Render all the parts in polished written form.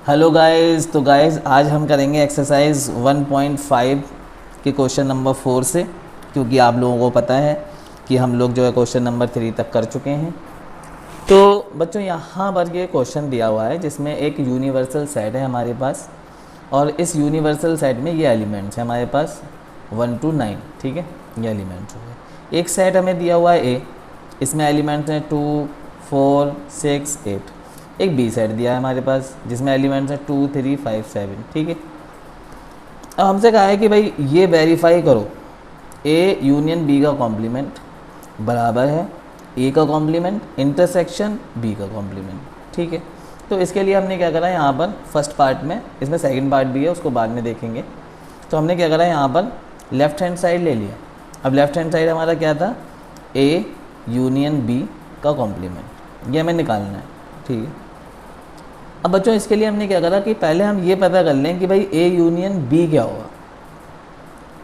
Hello guys. तो guys आज हम करेंगे एक्सरसाइज 1.5 के क्वेश्चन नंबर 4 से, क्योंकि आप लोगों को पता है कि हम लोग जो है क्वेश्चन नंबर 3 तक कर चुके हैं। तो बच्चों यहाँ पर ये क्वेश्चन दिया हुआ है जिसमें एक यूनिवर्सल सेट है हमारे पास, और इस यूनिवर्सल सेट में ये एलिमेंट्स हैं हमारे पास 1 to 9। ठीक है, ये एलिमेंट्स हो गए। एक सेट हमें दिया हुआ है ए, इसमें एलिमेंट्स हैं 2, 4, 6, 8। एक बी सेट दिया है हमारे पास जिसमें एलिमेंट्स हैं 2, 3, 5, 7। ठीक है, अब हमसे कहा है कि भाई ये वेरीफाई करो ए यूनियन बी का कॉम्प्लीमेंट बराबर है ए का कॉम्प्लीमेंट इंटरसेक्शन बी का कॉम्प्लीमेंट। ठीक है, तो इसके लिए हमने क्या करा है यहाँ पर फर्स्ट पार्ट में, इसमें सेकंड पार्ट भी है उसको बाद में देखेंगे। तो हमने क्या करा है यहाँ पर लेफ़्ट हैंड साइड ले लिया। अब लेफ़्ट हैंड साइड हमारा क्या था, ए यूनियन बी का कॉम्प्लीमेंट, ये हमें निकालना है। ठीक है, अब बच्चों इसके लिए हमने क्या करा कि पहले हम ये पता कर लें कि भाई ए यूनियन बी क्या होगा।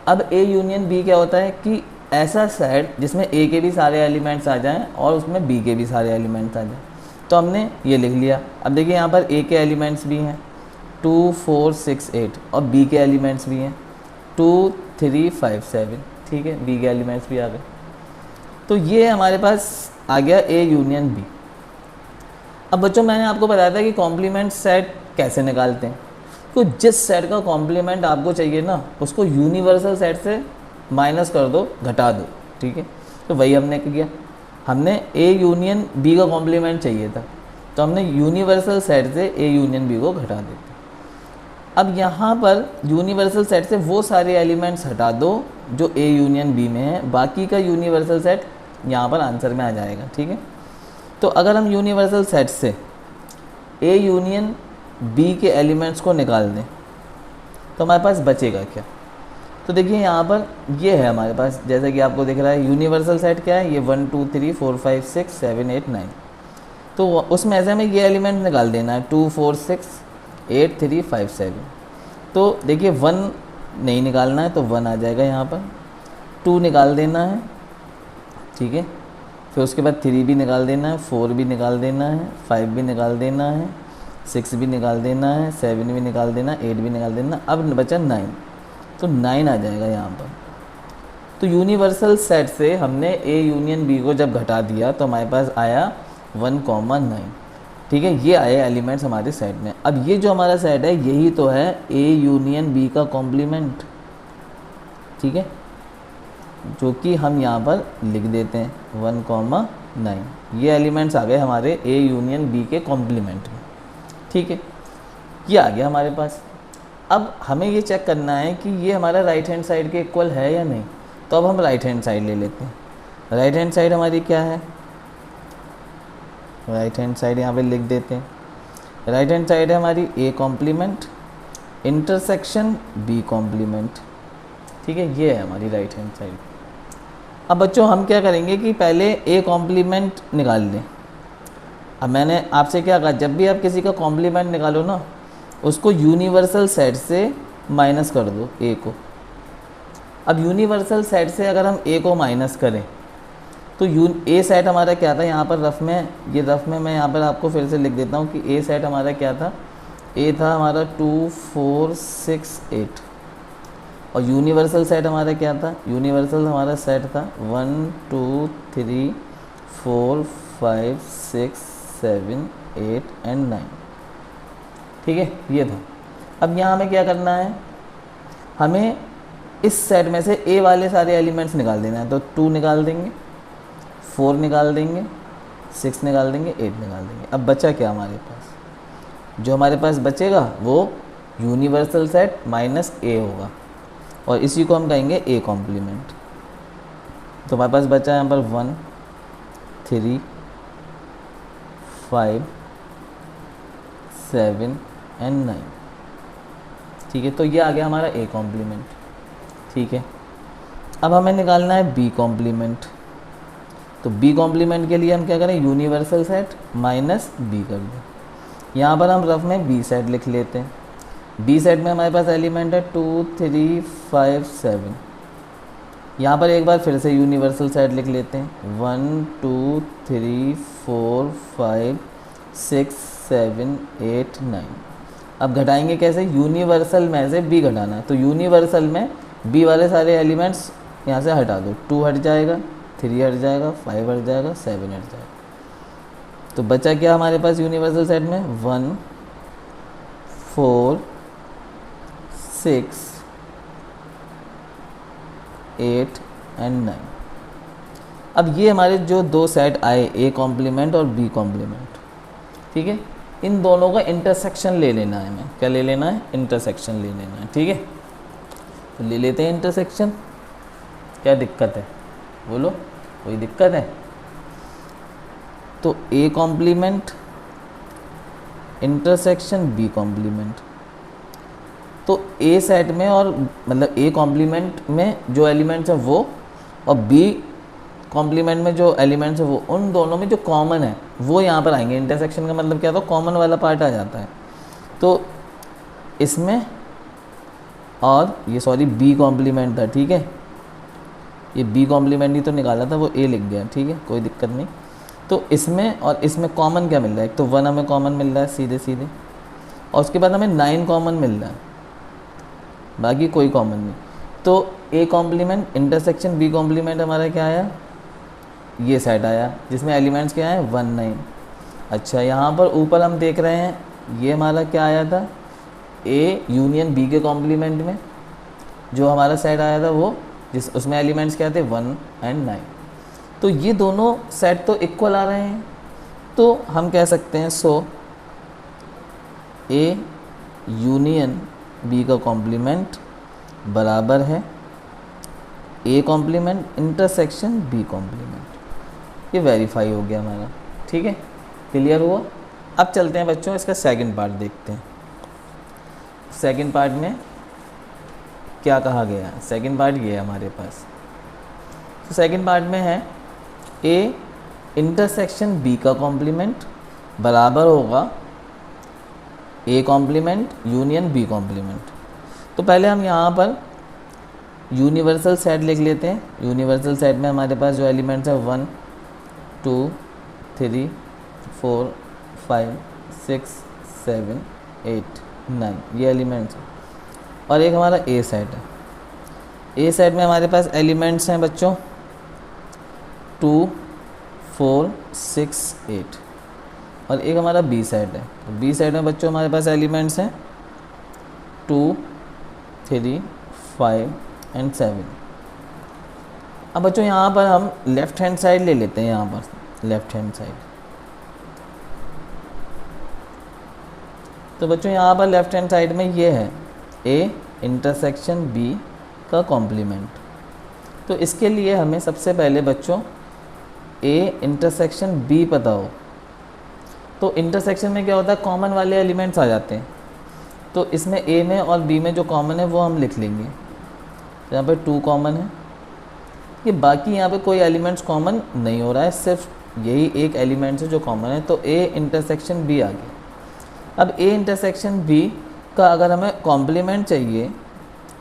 अब ए यूनियन बी क्या होता है कि ऐसा सेट जिसमें ए के भी सारे एलिमेंट्स आ जाएं और उसमें बी के भी सारे एलिमेंट्स आ जाएं। तो हमने ये लिख लिया। अब देखिए यहाँ पर ए के एलिमेंट्स भी हैं 2, 4, 6, 8 और बी के एलिमेंट्स भी हैं 2, 3, 5, 7। ठीक है, बी के एलिमेंट्स भी आ गए। तो ये हमारे पास आ गया ए यूनियन बी। अब बच्चों मैंने आपको बताया था कि कॉम्प्लीमेंट सेट कैसे निकालते हैं। तो जिस सेट का कॉम्प्लीमेंट आपको चाहिए ना, उसको यूनिवर्सल सेट से माइनस कर दो, घटा दो। ठीक है, तो वही हमने किया। हमने ए यूनियन बी का कॉम्प्लीमेंट चाहिए था, तो हमने यूनिवर्सल सेट से ए यूनियन बी को घटा देते। अब यहाँ पर यूनिवर्सल सेट से वो सारे एलिमेंट्स हटा दो जो ए यूनियन बी में है, बाकी का यूनिवर्सल सेट यहाँ पर आंसर में आ जाएगा। ठीक है, तो अगर हम यूनिवर्सल सेट से ए यूनियन बी के एलिमेंट्स को निकाल दें तो हमारे पास बचेगा क्या। तो देखिए यहाँ पर ये है हमारे पास, जैसे कि आपको दिख रहा है यूनिवर्सल सेट क्या है, ये 1, 2, 3, 4, 5, 6, 7, 8, 9। तो उसमें ऐसे हमें ये एलिमेंट निकाल देना है 2, 4, 6, 8, 3, 5, 7। तो देखिए 1 नहीं निकालना है तो 1 आ जाएगा यहाँ पर, 2 निकाल देना है। ठीक है, फिर उसके बाद 3 भी निकाल देना है, 4 भी निकाल देना है, 5 भी निकाल देना है, 6 भी निकाल देना है, 7 भी निकाल देना, 8 भी निकाल देना। अब बचा 9, तो 9 आ जाएगा यहाँ पर। तो यूनिवर्सल सेट से हमने ए यूनियन बी को जब घटा दिया तो हमारे पास आया 1,9। ठीक है, ये आए एलिमेंट्स हमारे सेट में। अब ये जो हमारा सेट है यही तो है ए यूनियन बी का कॉम्प्लीमेंट। ठीक है, जो कि हम यहाँ पर लिख देते हैं 1,9। ये एलिमेंट्स आ गए हमारे ए यूनियन बी के कॉम्प्लीमेंट में। ठीक है, ये आ गया हमारे पास। अब हमें ये चेक करना है कि ये हमारा राइट हैंड साइड के इक्वल है या नहीं। तो अब हम राइट हैंड साइड ले लेते हैं। राइट हैंड साइड हमारी क्या है, राइट हैंड साइड यहाँ पे लिख देते हैं। राइट हैंड साइड है हमारी A complement intersection B complement. ठीक है, ये है हमारी राइट हैंड साइड। अब बच्चों हम क्या करेंगे कि पहले ए कॉम्प्लीमेंट निकाल लें। अब मैंने आपसे क्या कहा, जब भी आप किसी का कॉम्प्लीमेंट निकालो ना, उसको यूनिवर्सल सेट से माइनस कर दो ए को। अब यूनिवर्सल सेट से अगर हम ए को माइनस करें तो ए सेट हमारा क्या था यहाँ पर रफ में, ये रफ में मैं यहाँ पर आपको फिर से लिख देता हूँ कि ए सेट हमारा क्या था। ए था हमारा 2, 4, 6, 8 और यूनिवर्सल सेट हमारा क्या था, यूनिवर्सल हमारा सेट था 1, 2, 3, 4, 5, 6, 7, 8 एंड 9। ठीक है, ये था। अब यहाँ हमें क्या करना है, हमें इस सेट में से ए वाले सारे एलिमेंट्स निकाल देना है। तो 2 निकाल देंगे, 4 निकाल देंगे, 6 निकाल देंगे, 8 निकाल देंगे। अब बचा क्या हमारे पास, जो हमारे पास बचेगा वो यूनिवर्सल सेट माइनस ए होगा और इसी को हम कहेंगे ए कॉम्प्लीमेंट। तो हमारे पास बचा है यहाँ पर 1, 3, 5, 7 एंड 9। ठीक है, तो ये आ गया हमारा ए कॉम्प्लीमेंट। ठीक है, अब हमें निकालना है बी कॉम्प्लीमेंट। तो बी कॉम्प्लीमेंट के लिए हम क्या करें, यूनिवर्सल सेट माइनस बी कर दें। यहाँ पर हम रफ में बी सेट लिख लेते हैं। बी सेट में हमारे पास एलिमेंट है 2, 3, 5, 7। यहाँ पर एक बार फिर से यूनिवर्सल सेट लिख लेते हैं 1, 2, 3, 4, 5, 6, 7, 8, 9। अब घटाएंगे कैसे, यूनिवर्सल में से बी घटाना, तो यूनिवर्सल में बी वाले सारे एलिमेंट्स यहाँ से हटा दो, 2 हट जाएगा, 3 हट जाएगा, 5 हट जाएगा, 7 हट जाएगा। तो बचा क्या हमारे पास यूनिवर्सल सेट में, 1 4 6 8 एंड 9। अब ये हमारे जो दो सेट आए, ए कॉम्प्लीमेंट और बी कॉम्प्लीमेंट, ठीक है, इन दोनों का इंटरसेक्शन ले लेना है हमें। क्या ले लेना है, इंटरसेक्शन ले लेना है, ठीक है। तो ले लेते हैं इंटरसेक्शन। क्या दिक्कत है, बोलो, कोई दिक्कत है? तो A complement intersection B complement, तो ए सेट में और मतलब ए कॉम्प्लीमेंट में जो एलिमेंट्स हैं वो, और बी कॉम्प्लीमेंट में जो एलिमेंट्स है वो, उन दोनों में जो कॉमन है वो यहाँ पर आएंगे। इंटरसेक्शन का मतलब क्या, तो कॉमन वाला पार्ट आ जाता है। तो इसमें, और ये सॉरी बी कॉम्प्लीमेंट था, ठीक है, ये बी कॉम्प्लीमेंट ही तो निकाला था, वो ए लिख गया, ठीक है, कोई दिक्कत नहीं। तो इसमें और इसमें कॉमन क्या मिल रहा है, एक तो 1 हमें कॉमन मिल रहा है सीधे सीधे, और उसके बाद हमें 9 कॉमन मिल रहा है, बाकी कोई कॉमन नहीं। तो A complement intersection B complement हमारा क्या आया, ये सेट आया जिसमें एलिमेंट्स क्या है, 1 9। अच्छा, यहाँ पर ऊपर हम देख रहे हैं, ये हमारा क्या आया था, ए यूनियन बी के कॉम्प्लीमेंट में जो हमारा सेट आया था वो, जिस उसमें एलिमेंट्स क्या थे, 1 एंड 9। तो ये दोनों सेट तो इक्वल आ रहे हैं, तो हम कह सकते हैं सो ए यूनियन बी का कॉम्प्लीमेंट बराबर है A complement intersection B complement. ये वेरीफाई हो गया हमारा, ठीक है, क्लियर हुआ। अब चलते हैं बच्चों, इसका सेकंड पार्ट देखते हैं। सेकंड पार्ट में क्या कहा गया है, सेकंड पार्ट ये है हमारे पास। तो सेकंड पार्ट में है ए इंटरसेक्शन बी का कॉम्प्लीमेंट बराबर होगा A complement union B complement. तो पहले हम यहाँ पर यूनिवर्सल सेट लिख लेते हैं। यूनिवर्सल सेट में हमारे पास जो एलिमेंट्स है 1 2 3 4 5 6 7 8 9 ये एलिमेंट्स हैं, और एक हमारा ए सेट है। ए सेट में हमारे पास एलिमेंट्स हैं बच्चों 2 4 6 8, और एक हमारा बी सेट है। तो बी सेट में बच्चों हमारे पास एलिमेंट्स हैं 2 3 5 एंड 7। अब बच्चों यहाँ पर हम लेफ्ट हैंड साइड ले लेते हैं, यहाँ पर लेफ्ट हैंड साइड। तो बच्चों यहाँ पर लेफ्ट हैंड साइड में ये है ए इंटरसेक्शन बी का कॉम्प्लीमेंट। तो इसके लिए हमें सबसे पहले बच्चों ए इंटरसेक्शन बी पता हो। तो इंटरसेक्शन में क्या होता है, कॉमन वाले एलिमेंट्स आ जाते हैं। तो इसमें ए में और बी में जो कॉमन है वो हम लिख लेंगे। तो यहाँ पे 2 कॉमन है, ये बाकी यहाँ पे कोई एलिमेंट्स कॉमन नहीं हो रहा है, सिर्फ यही एक एलिमेंट्स है जो कॉमन है। तो ए इंटरसेक्शन बी आ गया। अब ए इंटरसेक्शन बी का अगर हमें कॉम्प्लीमेंट चाहिए,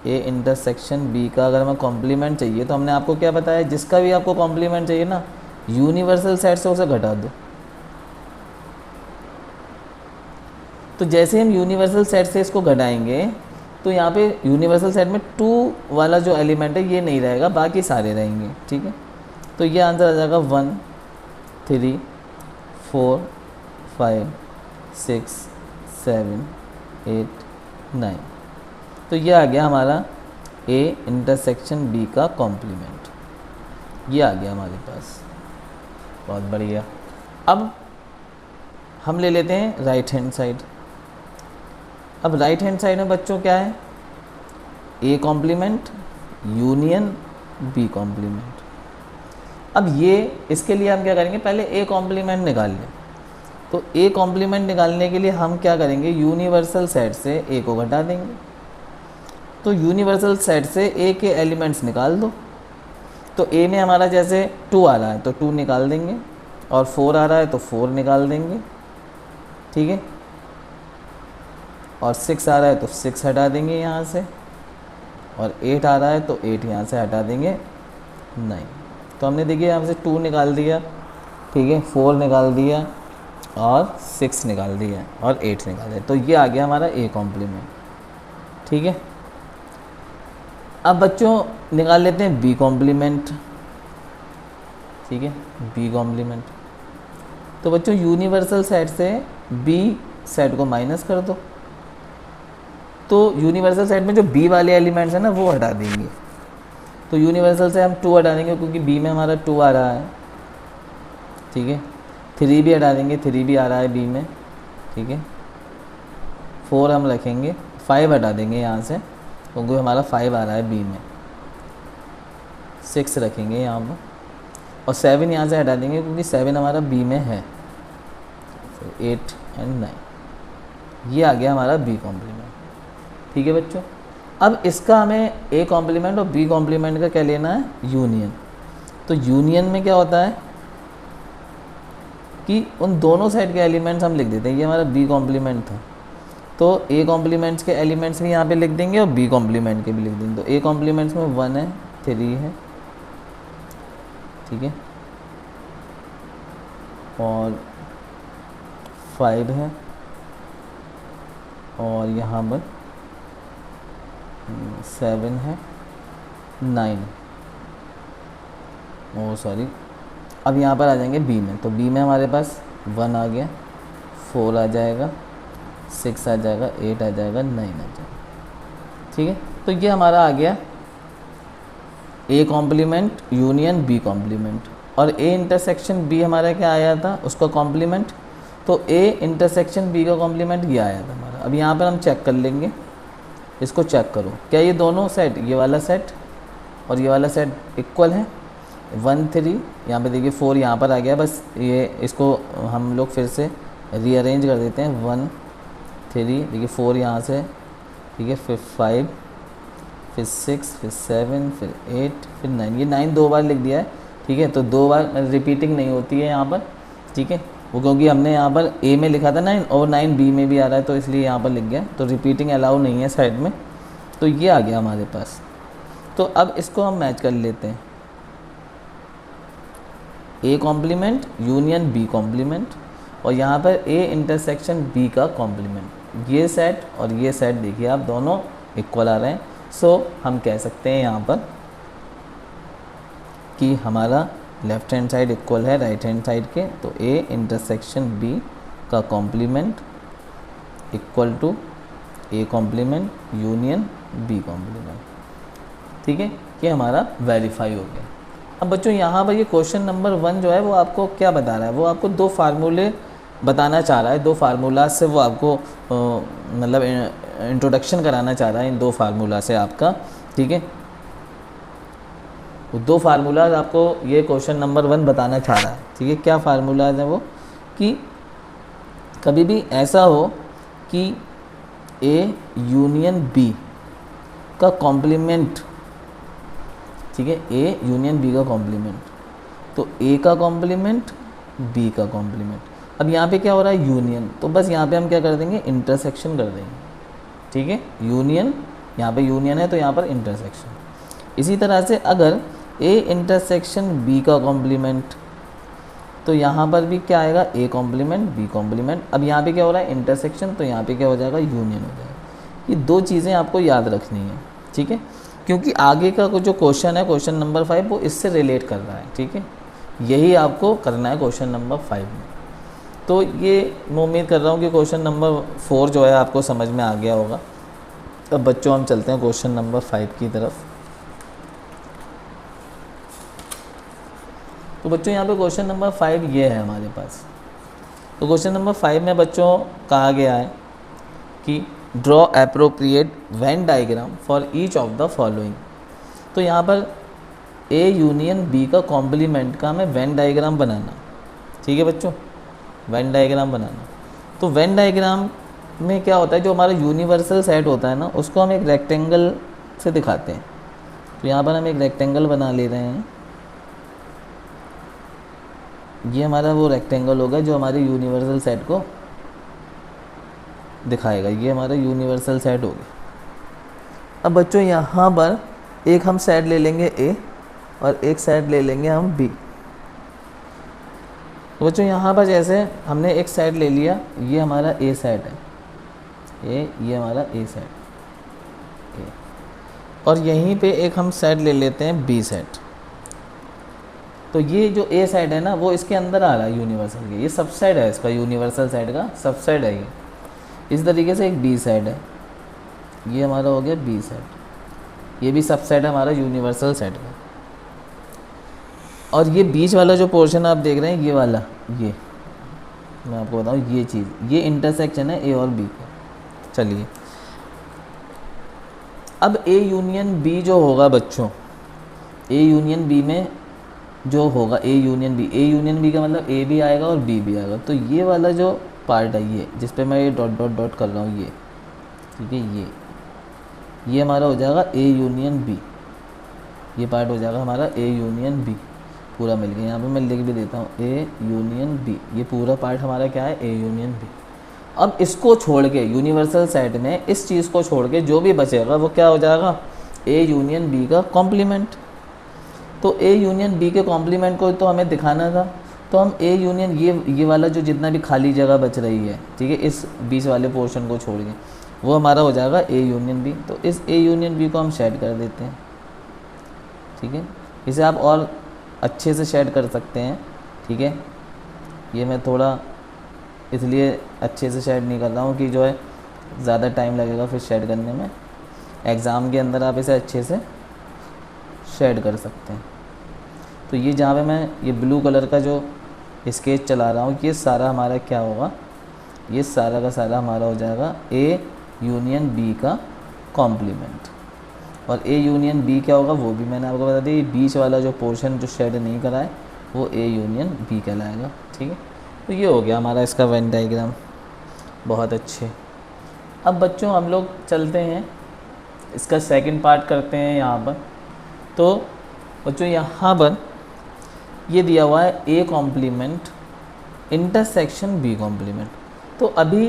ए इंटरसेक्शन बी का अगर हमें कॉम्प्लीमेंट चाहिए, तो हमने आपको क्या बताया, जिसका भी आपको कॉम्प्लीमेंट चाहिए ना, यूनिवर्सल सेट से उसे घटा दो। तो जैसे हम यूनिवर्सल सेट से इसको घटाएंगे, तो यहाँ पे यूनिवर्सल सेट में 2 वाला जो एलिमेंट है ये नहीं रहेगा, बाकी सारे रहेंगे, ठीक है। तो ये आंसर आ जाएगा 1 3 4 5 6 7 8 9। तो ये आ गया हमारा ए इंटरसेक्शन बी का कॉम्प्लीमेंट, ये आ गया हमारे पास, बहुत बढ़िया। अब हम ले लेते हैं राइट हैंड साइड। अब राइट हैंड साइड में बच्चों क्या है, A complement union B complement. अब ये इसके लिए हम क्या करेंगे, पहले ए कॉम्प्लीमेंट निकाल लें। तो ए कॉम्प्लीमेंट निकालने के लिए हम क्या करेंगे, यूनिवर्सल सेट से ए को घटा देंगे। तो यूनिवर्सल सेट से ए के एलिमेंट्स निकाल दो। तो ए में हमारा जैसे 2 आ रहा है तो 2 निकाल देंगे, और 4 आ रहा है तो 4 निकाल देंगे, ठीक है, और 6 आ रहा है तो 6 हटा देंगे यहाँ से, और 8 आ रहा है तो 8 यहाँ से हटा देंगे 9। तो हमने देखिए यहाँ से 2 निकाल दिया, ठीक है, 4 निकाल दिया, और 6 निकाल दिया और 8 निकाल दिया, तो ये आ गया हमारा ए कॉम्प्लीमेंट। ठीक है, अब बच्चों निकाल लेते हैं बी कॉम्प्लीमेंट। ठीक है, बी कॉम्प्लीमेंट, तो बच्चों यूनिवर्सल सेट से बी सेट को माइनस कर दो, तो यूनिवर्सल सेट में जो बी वाले एलिमेंट्स हैं ना वो हटा देंगे। तो यूनिवर्सल से हम 2 हटा देंगे क्योंकि बी में हमारा 2 आ रहा है। ठीक है, 3 भी हटा देंगे, 3 भी आ रहा है बी में। ठीक है, 4 हम रखेंगे, 5 हटा देंगे यहाँ से क्योंकि हमारा 5 आ रहा है बी में। 6 रखेंगे यहाँ पर और 7 यहाँ से हटा देंगे क्योंकि 7 हमारा बी में है। 8 एंड 9, ये आ गया हमारा बी कॉम्प्लीमेंट। ठीक है बच्चों, अब इसका हमें ए कॉम्प्लीमेंट और बी कॉम्प्लीमेंट का क्या लेना है, यूनियन। तो यूनियन में क्या होता है कि उन दोनों सेट के एलिमेंट्स हम लिख देते हैं। ये हमारा बी कॉम्प्लीमेंट था, तो ए कॉम्प्लीमेंट्स के एलिमेंट्स भी यहाँ पे लिख देंगे और बी कॉम्प्लीमेंट के भी लिख देंगे। तो ए कॉम्प्लीमेंट्स में 1 है, 3 है, ठीक है, और 5 है, और यहाँ पर 7 है, 9, ओ सॉरी, अब यहाँ पर आ जाएंगे बी में। तो बी में हमारे पास 1 आ गया, 4 आ जाएगा, 6 आ जाएगा, 8 आ जाएगा, 9 आ जाएगा। ठीक है, तो ये हमारा आ गया A complement union B complement. और ए इंटरसेक्शन बी हमारा क्या आया था, उसका कॉम्प्लीमेंट। तो ए इंटरसेक्शन बी का कॉम्प्लीमेंट ये आया था हमारा। अब यहाँ पर हम चेक कर लेंगे, इसको चेक करो, क्या ये दोनों सेट, ये वाला सेट और ये वाला सेट इक्वल है। 1 3 यहाँ पे देखिए, 4 यहाँ पर आ गया, बस ये इसको हम लोग फिर से रीअरेंज कर देते हैं। 1 3 देखिए, 4 यहाँ से, ठीक है, फिर 5, फिर 6, फिर 7, फिर 8, फिर 9। ये 9 2 बार लिख दिया है। ठीक है, तो 2 बार रिपीटिंग नहीं होती है यहाँ पर। ठीक है, वो क्योंकि हमने यहाँ पर ए में लिखा था 9 और 9 बी में भी आ रहा है, तो इसलिए यहाँ पर लिख गया। तो रिपीटिंग अलाउ नहीं है साइड में। तो ये आ गया हमारे पास। तो अब इसको हम मैच कर लेते हैं, A complement union B complement, और यहाँ पर ए इंटरसेक्शन बी का कॉम्प्लीमेंट। ये सेट और ये सेट देखिए आप, दोनों इक्वल आ रहे हैं। सो हम कह सकते हैं यहाँ पर कि हमारा लेफ्ट हैंड साइड इक्वल है राइट हैंड साइड के। तो ए इंटरसेक्शन बी का complement equal to A complement union B complement. ठीक है, ये हमारा वेरीफाई हो गया। अब बच्चों यहाँ पर ये क्वेश्चन नंबर 1 जो है वो आपको क्या बता रहा है, वो आपको 2 फार्मूले बताना चाह रहा है। 2 फार्मूला से वो आपको मतलब इंट्रोडक्शन कराना चाह रहा है इन 2 फार्मूला से आपका। ठीक है, 2 फार्मूलाज आपको ये क्वेश्चन नंबर 1 बताना चाह रहा है। ठीक है, क्या फार्मूलाज हैं वो, कि कभी भी ऐसा हो कि ए यूनियन बी का कॉम्प्लीमेंट, ठीक है, ए यूनियन बी का कॉम्प्लीमेंट, तो ए का कॉम्प्लीमेंट बी का कॉम्प्लीमेंट। अब यहाँ पे क्या हो रहा है, यूनियन, तो बस यहाँ पे हम क्या कर देंगे, इंटरसेक्शन कर देंगे। ठीक है, यूनियन, यहाँ पे यूनियन है तो यहाँ पर इंटरसेक्शन। इसी तरह से अगर ए इंटरसेक्शन बी का कॉम्प्लीमेंट, तो यहाँ पर भी क्या आएगा, ए कॉम्प्लीमेंट बी कॉम्प्लीमेंट। अब यहाँ पे क्या हो रहा है, इंटरसेक्शन, तो यहाँ पे क्या हो जाएगा, यूनियन हो जाएगा। ये 2 चीज़ें आपको याद रखनी है। ठीक है, क्योंकि आगे का जो क्वेश्चन है, क्वेश्चन नंबर 5, वो इससे रिलेट कर रहा है। ठीक है, यही आपको करना है क्वेश्चन नंबर 5 में। तो ये मैं उम्मीद कर रहा हूँ कि क्वेश्चन नंबर 4 जो है आपको समझ में आ गया होगा। अब बच्चों हम चलते हैं क्वेश्चन नंबर 5 की तरफ। तो बच्चों यहाँ पे क्वेश्चन नंबर 5 ये है हमारे पास। तो क्वेश्चन नंबर 5 में बच्चों कहा गया है कि draw appropriate Venn diagram for each of the following. तो यहाँ पर ए यूनियन बी का कॉम्प्लीमेंट का हमें वेन डायग्राम बनाना। ठीक है बच्चों, वेन डायग्राम बनाना। तो वेन डायग्राम में क्या होता है, जो हमारा यूनिवर्सल सेट होता है ना, उसको हम एक रेक्टेंगल से दिखाते हैं। तो यहाँ पर हम एक रेक्टेंगल बना ले रहे हैं। ये हमारा वो रेक्टेंगल होगा जो हमारे यूनिवर्सल सेट को दिखाएगा। ये हमारा यूनिवर्सल सेट हो गया। अब बच्चों यहाँ पर एक हम सेट ले लेंगे ए और एक सेट ले लेंगे हम बी। तो बच्चों यहाँ पर जैसे हमने एक सेट ले लिया, ये हमारा ए सेट है, ये हमारा ए सेट ए, और यहीं पे एक हम सेट ले लेते हैं बी सेट। तो ये जो ए सेट है ना वो इसके अंदर आ रहा है यूनिवर्सल के, ये सबसेट है इसका, यूनिवर्सल सेट का सबसेट है ये। इस तरीके से एक बी सेट है, ये हमारा हो गया बी सेट, ये भी सबसेट है हमारा यूनिवर्सल सेट का। और ये बीच वाला जो पोर्शन आप देख रहे हैं, ये वाला, ये मैं आपको बताऊँ, ये चीज़, ये इंटरसेक्शन है ए और बी का। चलिए अब ए यूनियन बी जो होगा बच्चों, ए यूनियन बी में जो होगा, ए यूनियन बी का मतलब ए भी आएगा और बी भी आएगा। तो ये वाला जो पार्ट है, ये जिस पे मैं ये डॉट डॉट डॉट कर रहा हूँ, ये ठीक है, ये हमारा हो जाएगा ए यूनियन बी, ये पार्ट हो जाएगा हमारा ए यूनियन बी, पूरा मिल गया। यहाँ पे मैं लिख भी देता हूँ ए यूनियन बी, ये पूरा पार्ट हमारा क्या है, ए यूनियन बी। अब इसको छोड़ के यूनिवर्सल सेट में इस चीज़ को छोड़ के जो भी बचेगा वो क्या हो जाएगा, ए यूनियन बी का कॉम्प्लीमेंट। तो ए यूनियन बी के कॉम्प्लीमेंट को तो हमें दिखाना था, तो हम ए यूनियन ये वाला जो जितना भी खाली जगह बच रही है, ठीक है, इस बीच वाले पोर्शन को छोड़ के वो हमारा हो जाएगा ए यूनियन बी। तो इस ए यूनियन बी को हम शेड कर देते हैं, ठीक है। इसे आप और अच्छे से शेड कर सकते हैं, ठीक है। ये मैं थोड़ा इसलिए अच्छे से शेड नहीं कर रहा हूँ कि जो है ज़्यादा टाइम लगेगा फिर शेड करने में, एग्ज़ाम के अंदर आप इसे अच्छे से शेड कर सकते हैं। तो ये जहाँ पे मैं ये ब्लू कलर का जो स्केच चला रहा हूँ, ये सारा हमारा क्या होगा, ये सारा का सारा हमारा हो जाएगा ए यूनियन बी का कॉम्प्लीमेंट। और ए यूनियन बी क्या होगा वो भी मैंने आपको बता दिया, ये बीच वाला जो पोर्शन जो शेड नहीं करा है वो ए यूनियन बी कहलाएगा, ठीक है। तो ये हो गया हमारा इसका वेन डायग्राम, बहुत अच्छे। अब बच्चों हम लोग चलते हैं, इसका सेकंड पार्ट करते हैं यहाँ पर। तो बच्चों यहाँ पर ये दिया हुआ है A complement intersection B complement. तो अभी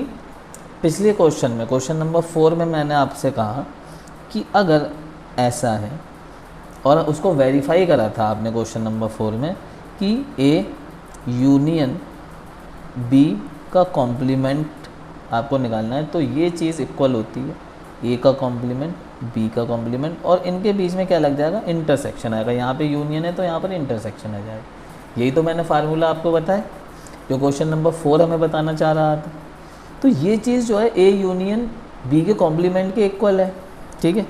पिछले क्वेश्चन में, क्वेश्चन नंबर 4 में मैंने आपसे कहा कि अगर ऐसा है, और उसको वेरीफाई करा था आपने क्वेश्चन नंबर 4 में कि ए यूनियन बी का कॉम्प्लीमेंट आपको निकालना है, तो ये चीज़ इक्वल होती है ए का कॉम्प्लीमेंट बी का कॉम्प्लीमेंट, और इनके बीच में क्या लग जाएगा, इंटरसेक्शन आएगा। यहाँ पे यूनियन है तो यहाँ पर इंटरसेक्शन आ जाएगा। यही तो मैंने फार्मूला आपको बताया जो क्वेश्चन नंबर 4 हमें बताना चाह रहा था। तो ये चीज़ जो है ए यूनियन बी के कॉम्प्लीमेंट के इक्वल है, ठीक है।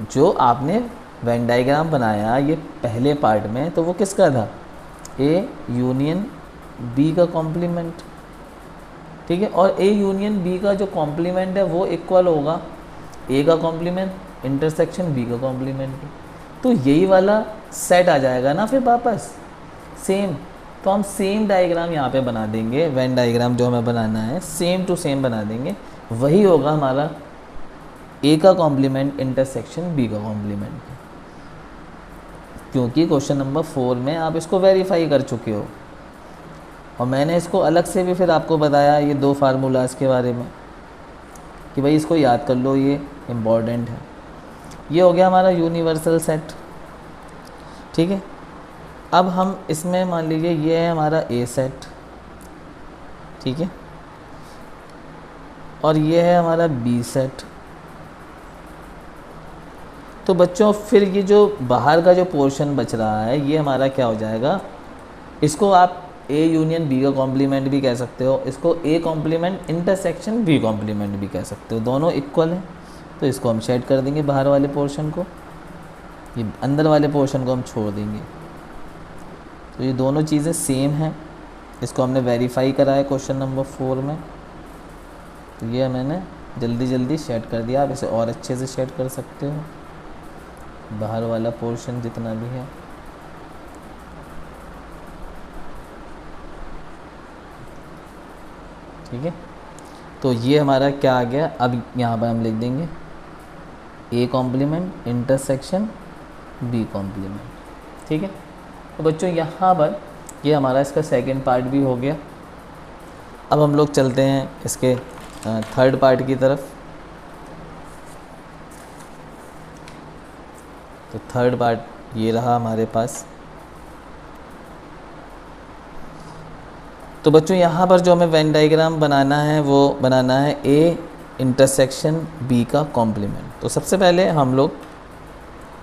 जो आपने वेन डायग्राम बनाया ये पहले पार्ट में, तो वो किसका था, ए यूनियन बी का कॉम्प्लीमेंट, ठीक है। और ए यूनियन बी का जो कॉम्प्लीमेंट है वो इक्वल होगा ए का कॉम्प्लीमेंट इंटरसेक्शन बी का कॉम्प्लीमेंट। तो यही वाला सेट आ जाएगा ना फिर वापस सेम। तो हम सेम डायग्राम यहाँ पे बना देंगे, वेन डायग्राम जो हमें बनाना है सेम टू सेम बना देंगे, वही होगा हमारा ए का कॉम्प्लीमेंट इंटरसेक्शन बी का कॉम्प्लीमेंट, क्योंकि क्वेश्चन नंबर 4 में आप इसको वेरीफाई कर चुके हो। और मैंने इसको अलग से भी फिर आपको बताया ये 2 फार्मूलाज के बारे में कि भाई इसको याद कर लो, ये इम्पॉर्टेंट है। ये हो गया हमारा यूनिवर्सल सेट, ठीक है। अब हम इसमें मान लीजिए ये है हमारा ए सेट, ठीक है, और ये है हमारा बी सेट। तो बच्चों फिर ये जो बाहर का जो पोर्शन बच रहा है ये हमारा क्या हो जाएगा, इसको आप ए यूनियन बी का कॉम्प्लीमेंट भी कह सकते हो, इसको A complement intersection B complement भी कह सकते हो, दोनों इक्वल हैं। तो इसको हम शेड कर देंगे बाहर वाले पोर्शन को, ये अंदर वाले पोर्शन को हम छोड़ देंगे। तो ये दोनों चीज़ें सेम हैं, इसको हमने वेरीफाई करा है क्वेश्चन नंबर 4 में। तो ये मैंने जल्दी जल्दी शेड कर दिया, आप इसे और अच्छे से शेड कर सकते हो, बाहर वाला पोर्शन जितना भी है। ठीक है, तो ये हमारा क्या आ गया, अब यहाँ पर हम लिख देंगे A complement intersection B complement, ठीक है। तो बच्चों यहाँ पर ये हमारा इसका सेकंड पार्ट भी हो गया। अब हम लोग चलते हैं इसके थर्ड पार्ट की तरफ। तो थर्ड पार्ट ये रहा हमारे पास। तो बच्चों यहाँ पर जो हमें वेन डायग्राम बनाना है वो बनाना है ए इंटरसेक्शन बी का कॉम्प्लीमेंट। तो सबसे पहले हम लोग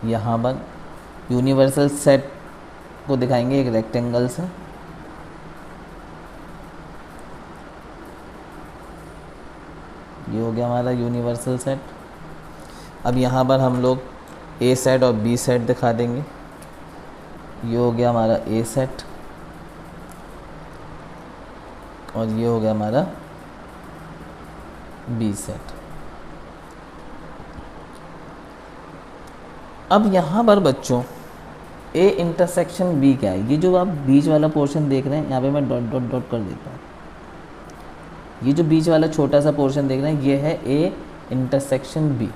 यहाँ पर यूनिवर्सल सेट को दिखाएंगे एक रेक्टेंगल से। ये हो गया हमारा यूनिवर्सल सेट। अब यहाँ पर हम लोग ए सेट और बी सेट दिखा देंगे। ये हो गया हमारा ए सेट और ये हो गया हमारा बी सेट। अब यहाँ पर बच्चों ए इंटरसेक्शन बी क्या है? ये जो आप बीच वाला पोर्शन देख रहे हैं, यहाँ पे मैं डॉट डॉट डॉट कर देता हूँ। ये जो बीच वाला छोटा सा पोर्शन देख रहे हैं ये है ए इंटरसेक्शन बी।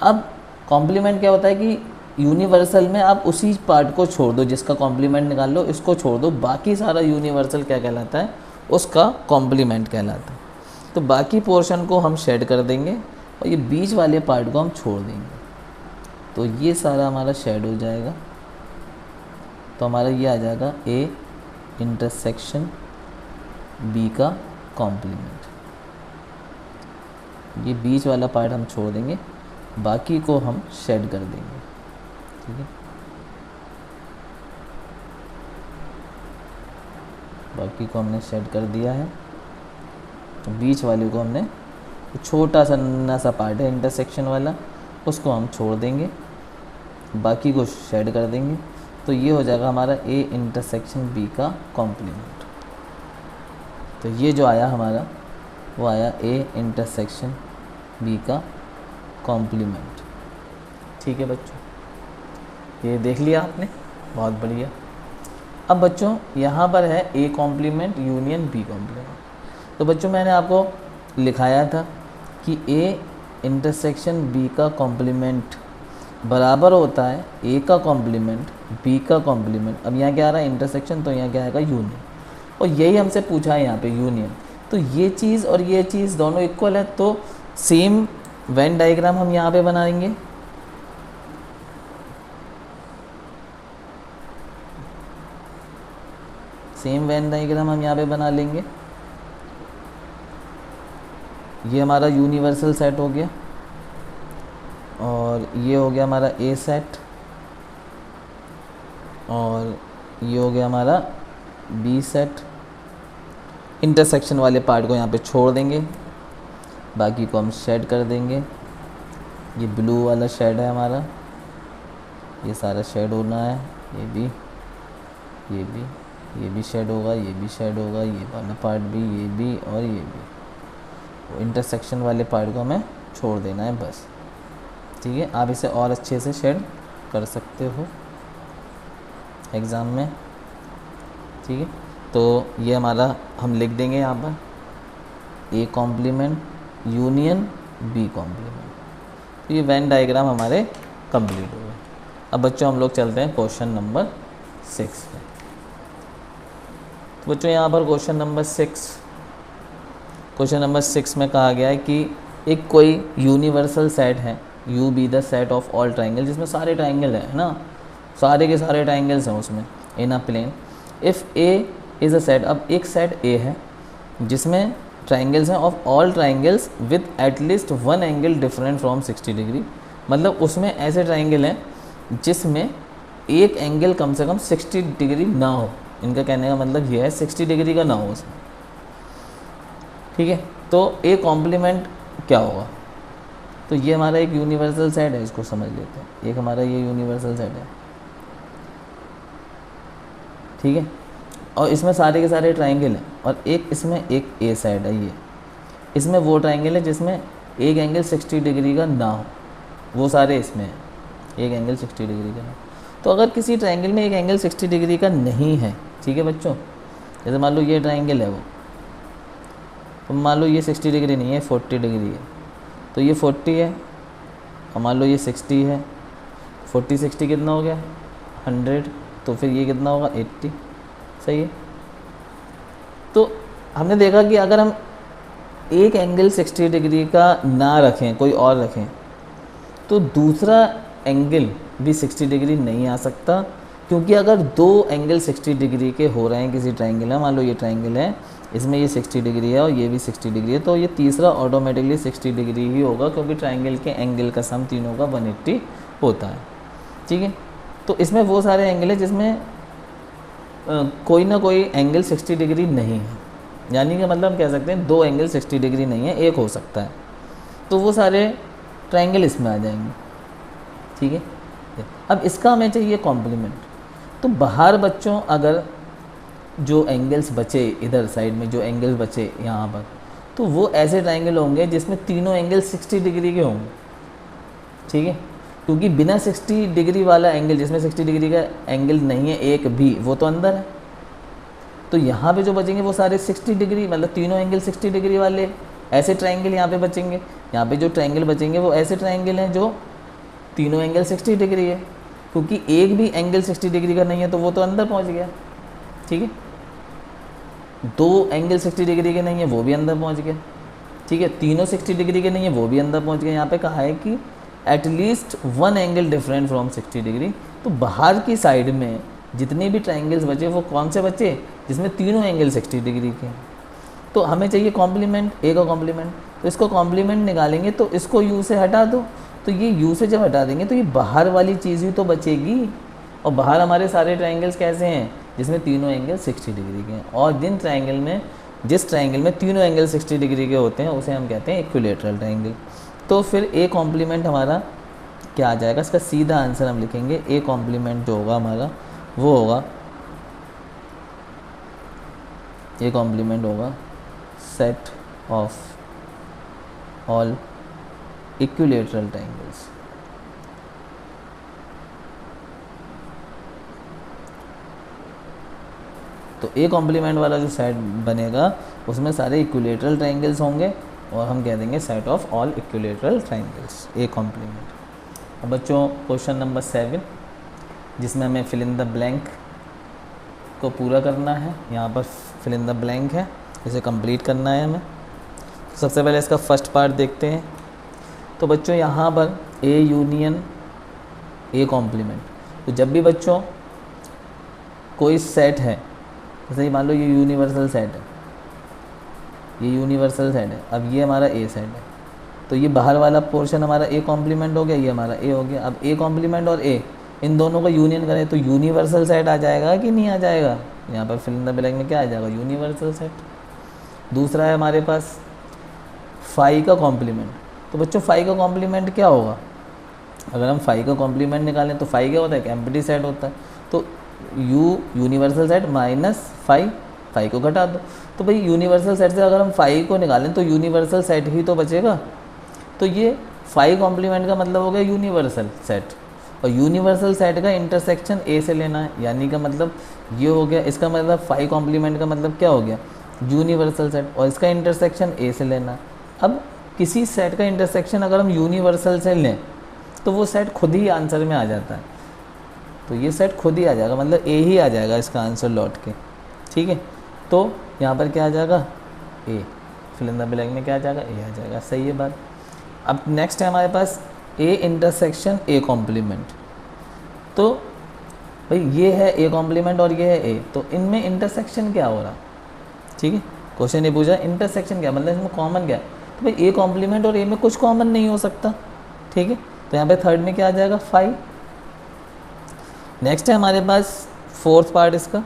अब कॉम्प्लीमेंट क्या होता है कि यूनिवर्सल में आप उसी पार्ट को छोड़ दो जिसका कॉम्प्लीमेंट निकाल लो, इसको छोड़ दो, बाकी सारा यूनिवर्सल क्या कहलाता है? उसका कॉम्प्लीमेंट कहलाता है। तो बाकी पोर्शन को हम शेड कर देंगे और ये बीच वाले पार्ट को हम छोड़ देंगे, तो ये सारा हमारा शेड हो जाएगा। तो हमारा ये आ जाएगा ए इंटरसेक्शन बी का कॉम्प्लीमेंट। ये बीच वाला पार्ट हम छोड़ देंगे, बाकी को हम शेड कर देंगे। ठीक है, बाकी को हमने शेड कर दिया है। तो बीच वाले को हमने, छोटा सा नन्हा सा पार्ट है इंटरसेक्शन वाला, उसको हम छोड़ देंगे, बाकी को शेड कर देंगे। तो ये हो जाएगा हमारा ए इंटरसेक्शन बी का कॉम्प्लीमेंट। तो ये जो आया हमारा वो आया ए इंटरसेक्शन बी का कॉम्प्लीमेंट। ठीक है बच्चों, ये देख लिया आपने, बहुत बढ़िया। अब बच्चों यहाँ पर है A complement union B complement. तो बच्चों मैंने आपको लिखाया था कि ए इंटरसेक्शन बी का कॉम्प्लीमेंट बराबर होता है ए का कॉम्प्लीमेंट बी का कॉम्प्लीमेंट। अब यहाँ क्या आ रहा है? इंटरसेक्शन, तो यहाँ क्या आएगा? यूनियन। और यही हमसे पूछा है यहाँ पे, यूनियन। तो ये चीज़ और ये चीज़ दोनों इक्वल है, तो सेम वेन डायग्राम हम यहाँ पे बनाएंगे। सेम वेन डायग्राम हम यहाँ पे बना लेंगे। ये हमारा यूनिवर्सल सेट हो गया और ये हो गया हमारा ए सेट और ये हो गया हमारा बी सेट। इंटरसेक्शन वाले पार्ट को यहाँ पे छोड़ देंगे, बाकी को हम शेड कर देंगे। ये ब्लू वाला शेड है हमारा, ये सारा शेड होना है। ये भी शेड होगा, ये भी शेड होगा, ये वाला पार्ट भी, ये भी और ये भी। इंटरसेक्शन वाले पार्ट को हमें छोड़ देना है बस। ठीक है, आप इसे और अच्छे से शेड कर सकते हो एग्ज़ाम में। ठीक है, तो ये हमारा हम लिख देंगे यहाँ पर A complement union B complement. तो ये वेन डायग्राम हमारे कंप्लीट हो गए। अब बच्चों हम लोग चलते हैं क्वेश्चन नंबर 6 पे। तो बच्चों यहाँ पर क्वेश्चन नंबर 6 में कहा गया है कि एक कोई यूनिवर्सल सेट है, you be the set of all triangle, जिसमें सारे ट्राइंगल है ना, सारे के सारे ट्राइंगल्स हैं उसमें in a plane. If A is a set, अब एक सेट ए है जिसमें ट्राइंगल्स हैं of all triangles with at least one angle different from 60 degree. मतलब उसमें ऐसे ट्राइंगल हैं जिसमें एक एंगल कम से कम 60 डिग्री ना हो। इनका कहने का मतलब ये है 60 डिग्री का ना हो उसमें। ठीक है, तो ए कॉम्प्लीमेंट क्या होगा? तो ये हमारा एक यूनिवर्सल सेट है, इसको समझ लेते हैं। एक हमारा ये यूनिवर्सल सेट है, ठीक है, और इसमें सारे के सारे ट्राइंगल हैं और एक इसमें एक ए साइड है। ये इसमें वो ट्राइंगल है जिसमें एक एंगल 60 डिग्री का ना हो, वो सारे इसमें हैं, एक एंगल 60 डिग्री का ना। तो अगर किसी ट्राइंगल में एक एंगल 60 डिग्री का नहीं है, ठीक है बच्चों, जैसे मान लो ये ट्राइंगल है वो, तो मान लो ये 60 डिग्री नहीं है, 40 डिग्री है, तो ये 40 है और मान लो ये 60 है। 40 60 कितना हो गया? 100। तो फिर ये कितना होगा? 80। सही है। तो हमने देखा कि अगर हम एक एंगल 60 डिग्री का ना रखें, कोई और रखें, तो दूसरा एंगल भी 60 डिग्री नहीं आ सकता, क्योंकि अगर दो एंगल 60 डिग्री के हो रहे हैं किसी ट्राइंगल में, मान लो ये ट्राइंगल है, इसमें ये 60 डिग्री है और ये भी 60 डिग्री है, तो ये तीसरा ऑटोमेटिकली 60 डिग्री ही होगा, क्योंकि ट्राइंगल के एंगल का सम तीनों का 180 होता है। ठीक है, तो इसमें वो सारे एंगल है जिसमें कोई ना कोई एंगल 60 डिग्री नहीं है, यानी कि मतलब कह सकते हैं 2 एंगल 60 डिग्री नहीं है, एक हो सकता है, तो वो सारे ट्राइंगल इसमें आ जाएंगे। ठीक है, अब इसका हमें चाहिए कॉम्प्लीमेंट। तो बाहर बच्चों अगर जो एंगल्स बचे इधर साइड में, जो एंगल्स बचे यहाँ पर, तो वो ऐसे ट्राइंगल होंगे जिसमें तीनों एंगल 60 डिग्री के होंगे। ठीक है, क्योंकि बिना 60 डिग्री वाला एंगल, जिसमें 60 डिग्री का एंगल नहीं है एक भी, वो तो अंदर है। तो यहाँ पे जो बचेंगे वो सारे 60 डिग्री, मतलब तीनों एंगल 60 डिग्री वाले ऐसे ट्राइंगल यहाँ पे बचेंगे। यहाँ पे जो ट्राइंगल बचेंगे वो ऐसे ट्राइंगल हैं जो तीनों एंगल 60 डिग्री है, क्योंकि एक भी एंगल 60 डिग्री का नहीं है तो वो तो अंदर पहुँच गया। ठीक है, 2 एंगल 60 डिग्री के नहीं है वो भी अंदर पहुँच गया। ठीक है, तीनों 60 डिग्री के नहीं है वो भी अंदर पहुँच गए। यहाँ पे कहा है कि at least 1 angle different from 60 degree. तो बाहर की साइड में जितने भी ट्राइंगल्स बचे वो कौन से बचे, जिसमें तीनों एंगल 60 डिग्री के हैं। तो हमें चाहिए कॉम्प्लीमेंट, ए का कॉम्प्लीमेंट। तो इसको कॉम्प्लीमेंट निकालेंगे तो इसको यू से हटा दो, तो ये यू से जब हटा देंगे तो ये बाहर वाली चीज़ ही तो बचेगी। और बाहर हमारे सारे ट्राइंगल्स कैसे हैं, जिसमें तीनों एंगल 60 डिग्री के हैं। और जिस ट्राइंगल में तीनों एंगल 60 डिग्री के होते हैं उसे हम कहते हैं इक्विलेटरल ट्राइंगल। तो फिर ए कॉम्प्लीमेंट हमारा क्या आ जाएगा, इसका सीधा आंसर हम लिखेंगे, ए कॉम्प्लीमेंट जो होगा हमारा वो होगा, ए कॉम्प्लीमेंट होगा set of all equilateral triangles. तो ए कॉम्प्लीमेंट वाला जो सेट बनेगा उसमें सारे इक्विलेटरल ट्राइंगल्स होंगे और हम कह देंगे set of all equilateral triangles, A complement. अब बच्चों क्वेश्चन नंबर 7, जिसमें हमें फिल इन द ब्लैंक को पूरा करना है। यहाँ पर फिल इन द ब्लैंक है, इसे कंप्लीट करना है हमें। सबसे पहले इसका फर्स्ट पार्ट देखते हैं। तो बच्चों यहाँ पर ए यूनियन ए कॉम्प्लीमेंट, तो जब भी बच्चों कोई सेट है, जैसे मान लो ये यूनिवर्सल सेट है, ये यूनिवर्सल सेट है, अब ये हमारा ए सेट है, तो ये बाहर वाला पोर्शन हमारा ए कॉम्प्लीमेंट हो गया, ये हमारा ए हो गया। अब ए कॉम्प्लीमेंट और ए इन दोनों का यूनियन करें तो यूनिवर्सल सेट आ जाएगा कि नहीं आ जाएगा, यहाँ पर फिल इन द ब्लैंक में क्या आ जाएगा, यूनिवर्सल सेट। दूसरा है हमारे पास फाई का कॉम्प्लीमेंट। तो बच्चों फाई का कॉम्प्लीमेंट क्या होगा, अगर हम फाई का कॉम्प्लीमेंट निकालें तो फाई क्या होता है, एक एम्प्टी सेट होता है। तो यूनिवर्सल सेट माइनस फाई को घटा दो। तो भाई यूनिवर्सल सेट से अगर हम फाई को निकालें तो यूनिवर्सल सेट ही तो बचेगा। तो ये फाई कॉम्प्लीमेंट का मतलब हो गया यूनिवर्सल सेट, और यूनिवर्सल सेट का इंटरसेक्शन ए से लेना है, यानी का मतलब ये हो गया। इसका मतलब फाई कॉम्प्लीमेंट का मतलब क्या हो गया, यूनिवर्सल सेट, और इसका इंटरसेक्शन ए से लेना। अब किसी सेट का इंटरसेक्शन अगर हम यूनिवर्सल से लें तो वो सेट खुद ही आंसर में आ जाता है, तो ये सेट खुद ही आ जाएगा, मतलब ए ही आ जाएगा इसका आंसर लौट के। ठीक है, तो यहाँ पर क्या आ जाएगा, ए, फिल इन द ब्लैंक में क्या आ जाएगा, ए आ जाएगा। सही है बात। अब नेक्स्ट है हमारे पास ए इंटरसेक्शन ए कॉम्प्लीमेंट। तो भाई ये है ए कॉम्प्लीमेंट और ये है ए, तो इनमें इंटरसेक्शन क्या हो रहा। ठीक है, क्वेश्चन ये पूछा इंटरसेक्शन क्या, मतलब इसमें कॉमन क्या है। तो भाई ए कॉम्प्लीमेंट और ए में कुछ कॉमन नहीं हो सकता। ठीक है, तो यहाँ पे थर्ड में क्या आ जाएगा, फाई। नेक्स्ट है हमारे पास फोर्थ पार्ट इसका,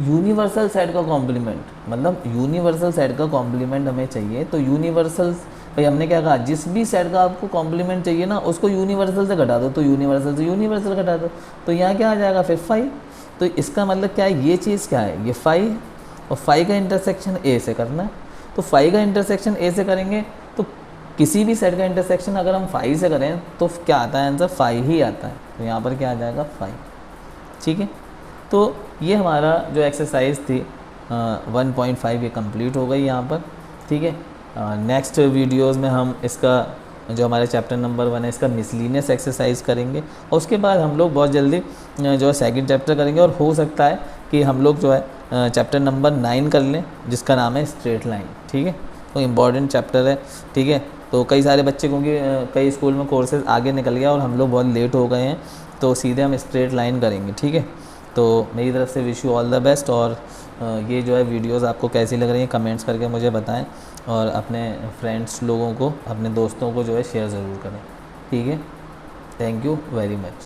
यूनिवर्सल सेट का कॉम्प्लीमेंट, मतलब यूनिवर्सल सेट का कॉम्प्लीमेंट हमें चाहिए। तो यूनिवर्सल, भाई हमने क्या कहा, जिस भी सेट का आपको कॉम्प्लीमेंट चाहिए ना उसको यूनिवर्सल से घटा दो, तो यूनिवर्सल से यूनिवर्सल घटा दो, तो यहाँ क्या आ जाएगा फिर फाई। तो इसका मतलब क्या है, ये चीज़ क्या है, ये फाई है, और फाई का इंटरसेक्शन ए से करना है। तो फाई का इंटरसेक्शन ए से करेंगे तो किसी भी सेट का इंटरसेक्शन अगर हम फाई से करें तो क्या आता है आंसर, फाई ही आता है। तो यहाँ पर क्या आ जाएगा, फाई। ठीक है, तो ये हमारा जो एक्सरसाइज थी 1.5 ये कंप्लीट हो गई यहाँ पर। ठीक है, नेक्स्ट वीडियोस में हम इसका जो हमारे चैप्टर नंबर 1 है इसका मिसलिनियस एक्सरसाइज करेंगे, और उसके बाद हम लोग बहुत जल्दी जो है सेकंड चैप्टर करेंगे, और हो सकता है कि हम लोग जो है चैप्टर नंबर 9 कर लें जिसका नाम है स्ट्रेट लाइन। ठीक है, तो इम्पॉर्टेंट चैप्टर है। ठीक है, तो कई सारे बच्चे क्योंकि कई स्कूल में कोर्सेज आगे निकल गया और हम लोग बहुत लेट हो गए हैं, तो सीधे हम स्ट्रेट लाइन करेंगे। ठीक है, तो मेरी तरफ से wish you all the best. और ये जो है वीडियोस आपको कैसी लग रही हैं कमेंट्स करके मुझे बताएं, और अपने फ्रेंड्स लोगों को, अपने दोस्तों को जो है शेयर ज़रूर करें। ठीक है, थैंक यू वेरी मच।